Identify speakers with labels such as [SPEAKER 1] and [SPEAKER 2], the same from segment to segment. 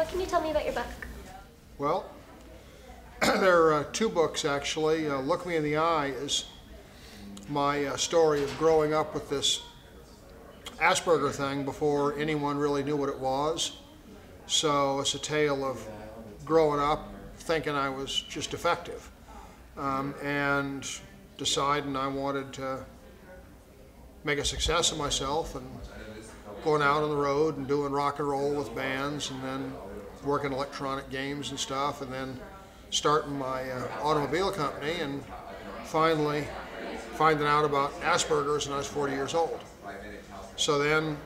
[SPEAKER 1] what can you tell me about your book?
[SPEAKER 2] Well, there are two books actually. Look Me in the Eye is my story of growing up with this Asperger thing before anyone really knew what it was. So it's a tale of growing up thinking I was just defective and deciding I wanted to make a success of myself and going out on the road and doing rock and roll with bands and then working electronic games and stuff and then starting my automobile company and finally finding out about Asperger's when I was 40 years old. So then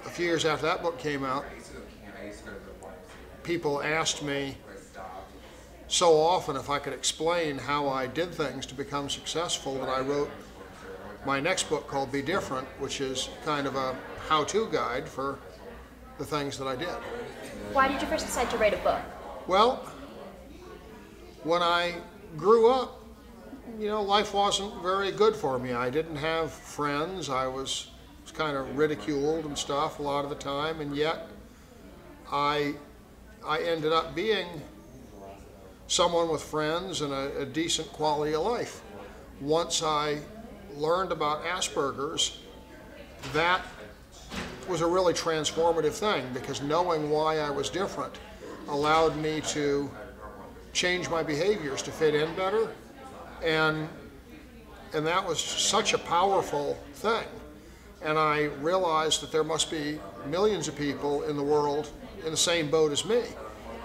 [SPEAKER 2] a few years after that book came out, people asked me so often if I could explain how I did things to become successful that I wrote my next book called Be Different, which is kind of a how-to guide for the things that I did.
[SPEAKER 1] Why did you first decide to write a book?
[SPEAKER 2] Well, when I grew up, life wasn't very good for me. I didn't have friends. I was kind of ridiculed and stuff a lot of the time, and yet I ended up being someone with friends and a decent quality of life. Once I learned about Asperger's, that was a really transformative thing because knowing why I was different allowed me to change my behaviors to fit in better, and that was such a powerful thing. And I realized that there must be millions of people in the world in the same boat as me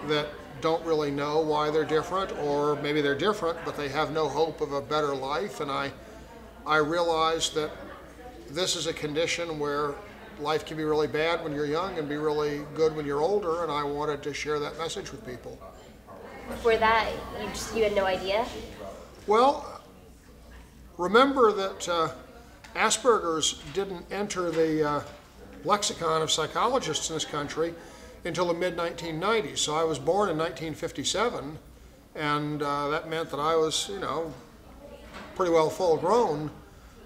[SPEAKER 2] that don't really know why they're different, or maybe they're different but they have no hope of a better life. And I realized that this is a condition where life can be really bad when you're young and be really good when you're older, and I wanted to share that message with people.
[SPEAKER 1] Before that, you had no idea?
[SPEAKER 2] Well, remember that Asperger's didn't enter the lexicon of psychologists in this country until the mid-1990s. So I was born in 1957, and that meant that I was, pretty well full grown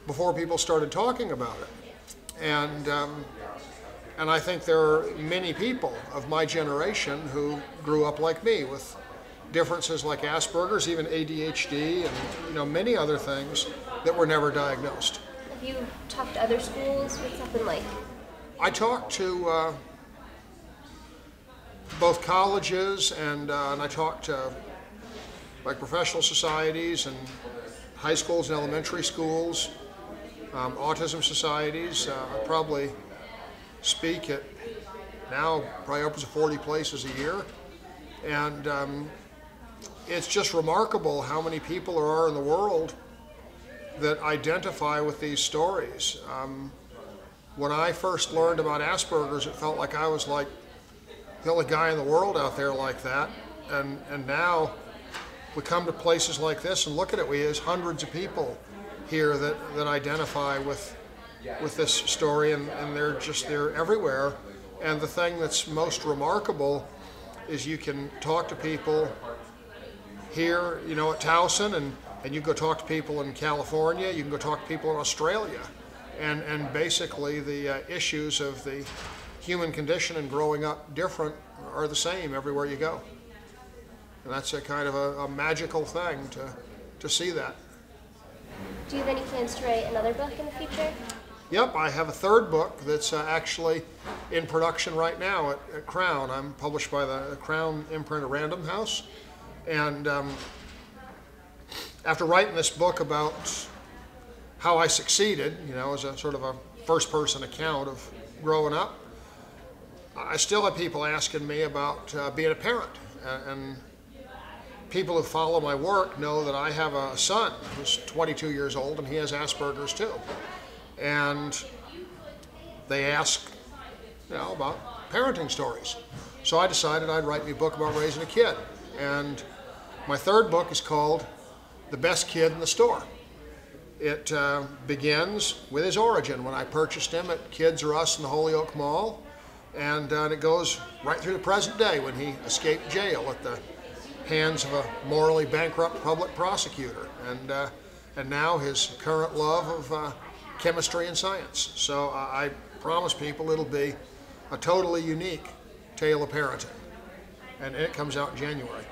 [SPEAKER 2] before people started talking about it. And I think there are many people of my generation who grew up like me with differences like Asperger's, even ADHD, and many other things that were never diagnosed.
[SPEAKER 1] Have you talked to other schools? What's that been like?
[SPEAKER 2] I talked to both colleges and I talked to professional societies and high schools and elementary schools, autism societies. I probably speak at now probably upwards of 40 places a year, and it's just remarkable how many people there are in the world that identify with these stories. When I first learned about Asperger's, it felt like I was like the only guy in the world out there like that, and now we come to places like this and look at it. We have hundreds of people here that identify with this story, and they're everywhere. And the thing that's most remarkable is you can talk to people here, at Towson, and you can go talk to people in California, you can go talk to people in Australia, and basically the issues of the human condition and growing up different are the same everywhere you go. And that's a kind of a magical thing to see that.
[SPEAKER 1] Do you have any plans to write another book in the future?
[SPEAKER 2] Yep, I have a third book that's actually in production right now at Crown. I'm published by the Crown imprint of Random House. And after writing this book about how I succeeded, as a sort of a first-person account of growing up, I still have people asking me about being a parent. And people who follow my work know that I have a son who's 22 years old, and he has Asperger's too. And they ask, about parenting stories. So I decided I'd write me a book about raising a kid. And my third book is called The Best Kid in the Store. It begins with his origin when I purchased him at Kids R Us in the Holyoke Mall, and it goes right through the present day when he escaped jail at the hands of a morally bankrupt public prosecutor, and now his current love of chemistry and science. So I promise people it'll be a totally unique tale of parenting. and it comes out in January.